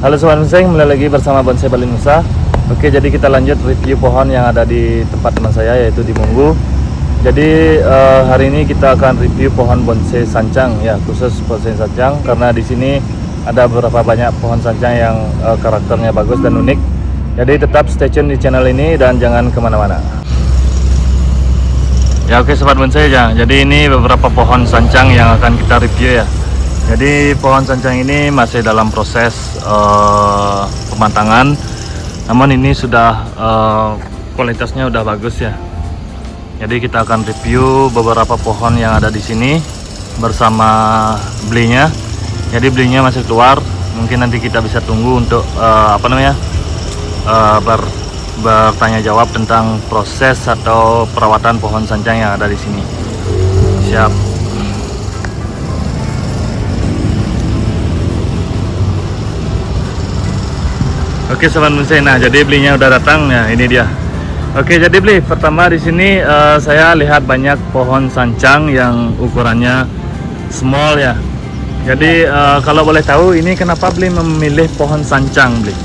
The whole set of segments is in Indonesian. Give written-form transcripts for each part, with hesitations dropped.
Halo Sobat Bonsai, kembali lagi bersama Bonsai Bali Nusa. Oke, jadi kita lanjut review pohon yang ada di tempat teman saya, yaitu di Munggu. Jadi hari ini kita akan review pohon bonsai sancang, ya, khusus bonsai sancang karena di sini ada beberapa banyak pohon sancang yang karakternya bagus dan unik. Jadi tetap stay tune di channel ini dan jangan kemana-mana. Ya oke Sobat Bonsai ya, jadi ini beberapa pohon sancang yang akan kita review ya. Jadi pohon sancang ini masih dalam proses pematangan, namun ini sudah kualitasnya udah bagus ya. Jadi kita akan review beberapa pohon yang ada di sini bersama belinya. Jadi belinya masih keluar, mungkin nanti kita bisa tunggu untuk bertanya jawab tentang proses atau perawatan pohon sancang yang ada di sini. Siap. Oke Sobat Bonsai, nah jadi belinya udah datang ya, ini dia. Oke, jadi beli pertama di sini saya lihat banyak pohon sancang yang ukurannya small ya. Jadi kalau boleh tahu ini kenapa beli memilih pohon sancang beli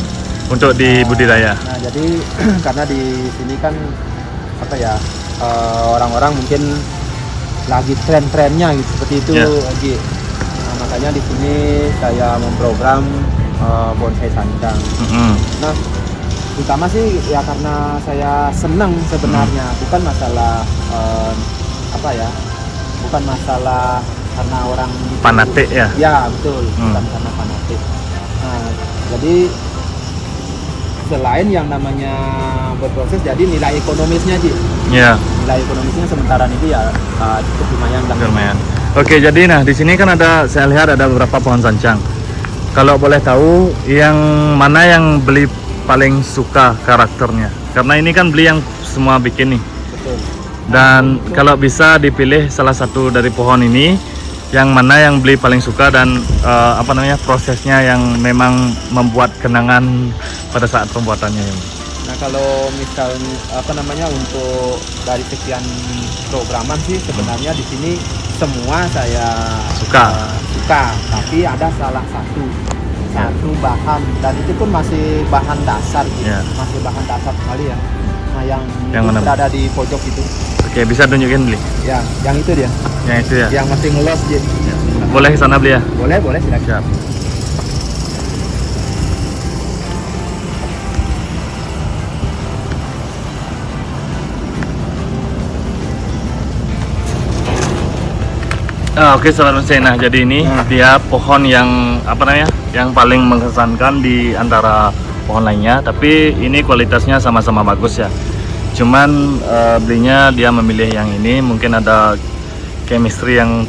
untuk di budidaya? Nah jadi karena di sini kan orang-orang mungkin lagi tren-trennya gitu, seperti itu lagi. Nah, makanya di sini saya memprogram bonsai sancang. Nah, utama sih ya karena saya senang sebenarnya, bukan masalah bukan masalah karena orang fanatik ya. Ya betul, bukan karena fanatik. Nah, jadi selain yang namanya berproses, jadi nilai ekonomisnya sih. Ya. Nilai ekonomisnya sementara ini ya cukup lumayan. Lumayan. Oke, jadi nah di sini kan saya lihat ada beberapa pohon sancang. Kalau boleh tahu yang mana yang beli paling suka karakternya? Karena ini kan beli yang semua bikin nih. Betul. Dan kalau bisa dipilih salah satu dari pohon ini, yang mana yang beli paling suka dan prosesnya yang memang membuat kenangan pada saat pembuatannya ini. Nah kalau misalnya untuk dari sekian programan sih sebenarnya di sini semua saya suka, tapi ada salah satu bahan, dan itu pun masih bahan dasar gitu. Masih bahan dasar sekali ya. Nah yang berada di pojok itu. Oke, bisa tunjukin beli? Ya, yang itu dia. Yang itu ya? Yang masih ngelos gitu. Ya. Boleh ke sana beli ya? Boleh silakan. Siap. Oke Sobat Bonsai, nah jadi ini dia pohon yang yang paling mengesankan di antara pohon lainnya, tapi ini kualitasnya sama-sama bagus ya. Cuman belinya dia memilih yang ini, mungkin ada chemistry yang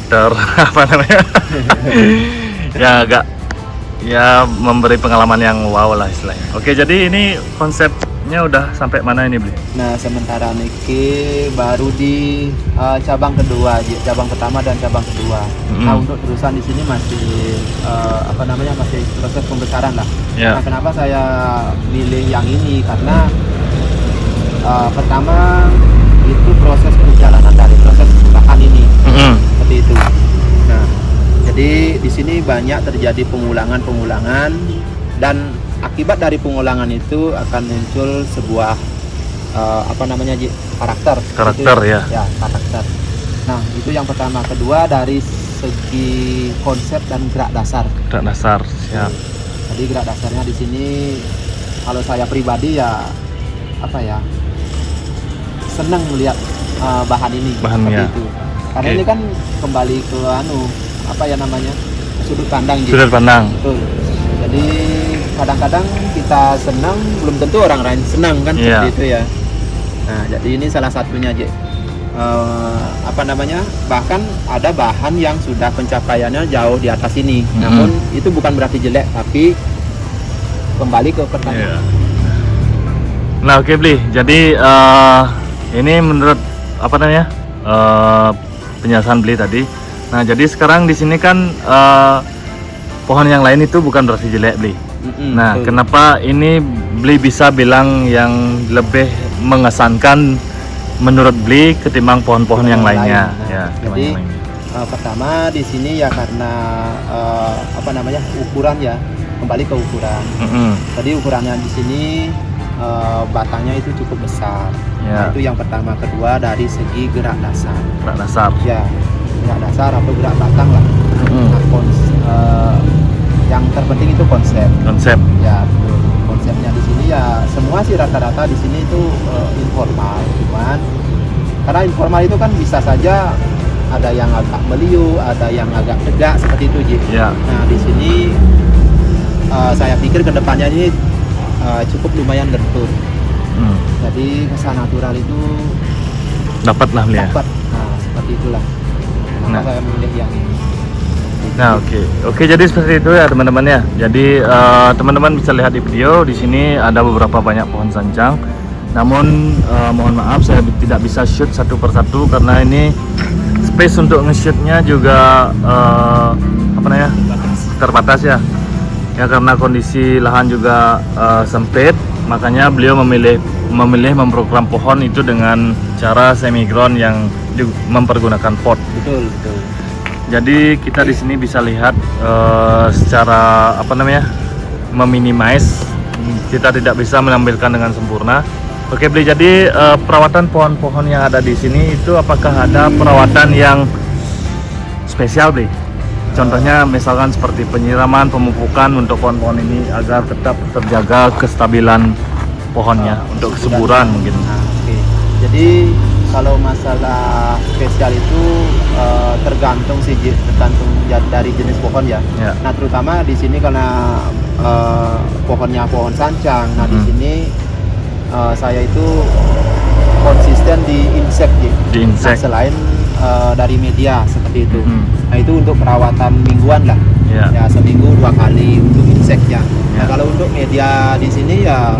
ya memberi pengalaman yang wow lah istilahnya. Oke, jadi ini konsepnya udah sampai mana ini beli? Nah sementara niki baru di cabang kedua, cabang pertama dan cabang kedua. Nah untuk terusan di sini masih masih proses pembesaran lah. Nah kenapa saya milih yang ini, karena pertama itu proses perjalanan dari proses bahan ini seperti itu. Nah jadi di sini banyak terjadi pengulangan dan akibat dari pengulangan itu akan muncul sebuah karakter ya. Ya, karakter. Nah, itu yang pertama. Kedua dari segi konsep dan gerak dasar. Gerak dasar, siap. Jadi gerak dasarnya di sini kalau saya pribadi ya senang melihat bahan ini. Bahannya. Seperti itu. Karena ini kan kembali ke sudut pandang gitu. Sudut pandang. Betul. Jadi kadang-kadang kita senang belum tentu orang lain senang kan, seperti itu ya. Nah jadi ini salah satunya aja. Bahkan ada bahan yang sudah pencapaiannya jauh di atas ini. Namun itu bukan berarti jelek, tapi kembali ke pertanyaan. Nah oke beli. Jadi ini menurut penjelasan beli tadi. Nah jadi sekarang di sini kan pohon yang lain itu bukan berarti jelek beli. Nah betul. Kenapa ini beli bisa bilang yang lebih mengesankan menurut beli ketimbang pohon-pohon yang lainnya? Jadi pertama di sini ya karena ukuran ya, kembali ke ukuran. Tadi ukurannya di sini batangnya itu cukup besar. Nah, itu yang pertama. Kedua dari segi gerak dasar. Gerak dasar. Ya, gerak dasar atau gerak batang lah. Nah, yang terpenting itu konsep. Konsep. Ya, betul. Konsepnya di sini ya semua sih rata-rata di sini itu informal, cuman karena informal itu kan bisa saja ada yang agak meliu, ada yang agak tegak seperti itu, Ji. Ya. Nah, di sini saya pikir kedepannya ini cukup lumayan lentur. Jadi kesan natural itu dapatlah ya. dapat. Nah, seperti itulah. Kenapa saya memilih yang ini. Nah, oke, jadi seperti itu ya teman-teman ya. Jadi teman-teman bisa lihat di video di sini ada beberapa banyak pohon sancang. Namun mohon maaf saya tidak bisa shoot satu persatu karena ini space untuk nge-shootnya juga terbatas ya. Ya karena kondisi lahan juga sempit, makanya beliau memilih memprogram pohon itu dengan cara semi ground yang mempergunakan pot. Betul. Jadi kita di sini bisa lihat secara meminimize, kita tidak bisa menampilkan dengan sempurna. Oke, Bli, jadi perawatan pohon-pohon yang ada di sini itu apakah ada perawatan yang spesial, Bli? Contohnya misalkan seperti penyiraman, pemupukan untuk pohon-pohon ini agar tetap terjaga kestabilan pohonnya untuk kesuburan mungkin. Nah, jadi kalau masalah spesial itu tergantung dari jenis pohon ya. Nah, terutama di sini karena pohonnya pohon sancang. Nah, di sini saya itu konsisten di insek. Nah, selain dari media seperti itu. Nah, itu untuk perawatan mingguan lah. Ya, seminggu 2 kali untuk inseknya. Nah, kalau untuk media di sini ya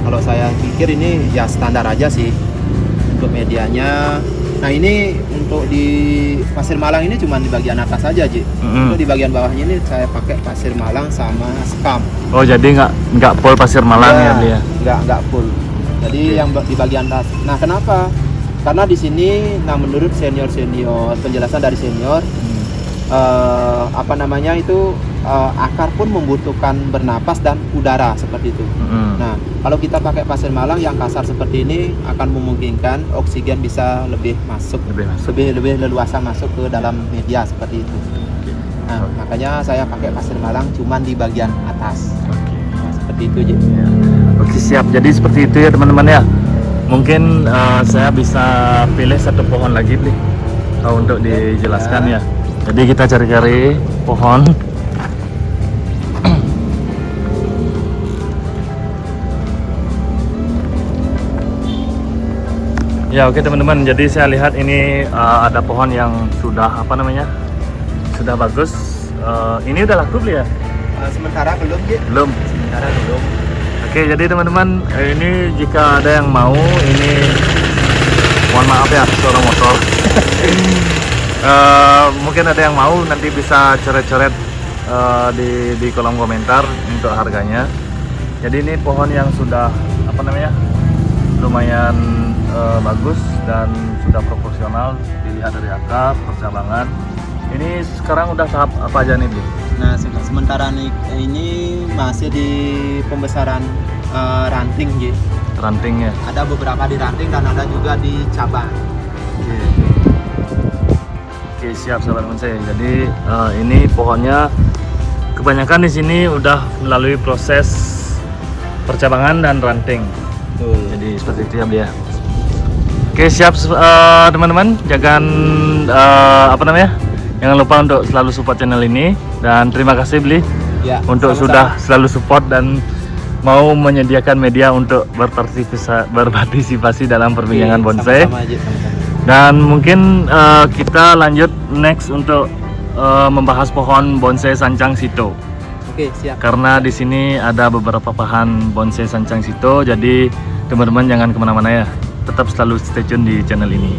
kalau saya pikir ini ya standar aja sih untuk medianya. Nah, ini untuk di pasir malang ini cuma di bagian atas saja, Ji. Untuk di bagian bawahnya ini saya pakai pasir malang sama skam. Oh, jadi nggak full pasir malang ya, Bli ya? Nggak full. Jadi yang di bagian atas. Nah, kenapa? Karena di sini, nah menurut senior penjelasan dari senior, akar pun membutuhkan bernapas dan udara seperti itu. Nah, kalau kita pakai pasir malang yang kasar seperti ini akan memungkinkan oksigen bisa lebih lebih leluasa masuk ke dalam media seperti itu. Nah, makanya saya pakai pasir malang cuman di bagian atas. Nah, seperti itu, Ji. Oke, siap. Jadi seperti itu ya teman-teman ya. Mungkin saya bisa pilih satu pohon lagi, Bli, untuk dijelaskan ya. Jadi kita cari-cari pohon. Ya, oke teman-teman. Jadi saya lihat ini ada pohon yang sudah sudah bagus. Ini udah laku, Bli ya? Sementara belum, Ji. Belum. Sementara belum. Oke, jadi teman-teman, ini jika ada yang mau, ini mohon maaf ya suara motor. Mungkin ada yang mau, nanti bisa coret-coret di kolom komentar untuk harganya. Jadi ini pohon yang sudah lumayan bagus dan sudah proporsional dilihat dari akar, percabangan. Ini sekarang udah tahap apa aja nih, Bli? Nah, sementara ini masih di pembesaran ranting, Ji. Ranting ya? Ada beberapa di ranting dan ada juga di cabang. Oke, siap sahabat bonsai. Jadi ini pohonnya kebanyakan di sini udah melalui proses percabangan dan ranting. Betul. Jadi seperti itu ya, Bli ya. Oke, siap teman-teman. Jangan jangan lupa untuk selalu support channel ini, dan terima kasih, Bli, untuk sudah selalu support dan mau menyediakan media untuk berpartisipasi dalam perbincangan bonsai. Dan mungkin kita lanjut next untuk membahas pohon bonsai sancang sito. Oke, siap. Karena di sini ada beberapa pohon bonsai sancang sito, jadi teman-teman jangan kemana-mana ya, tetap selalu stay tune di channel ini.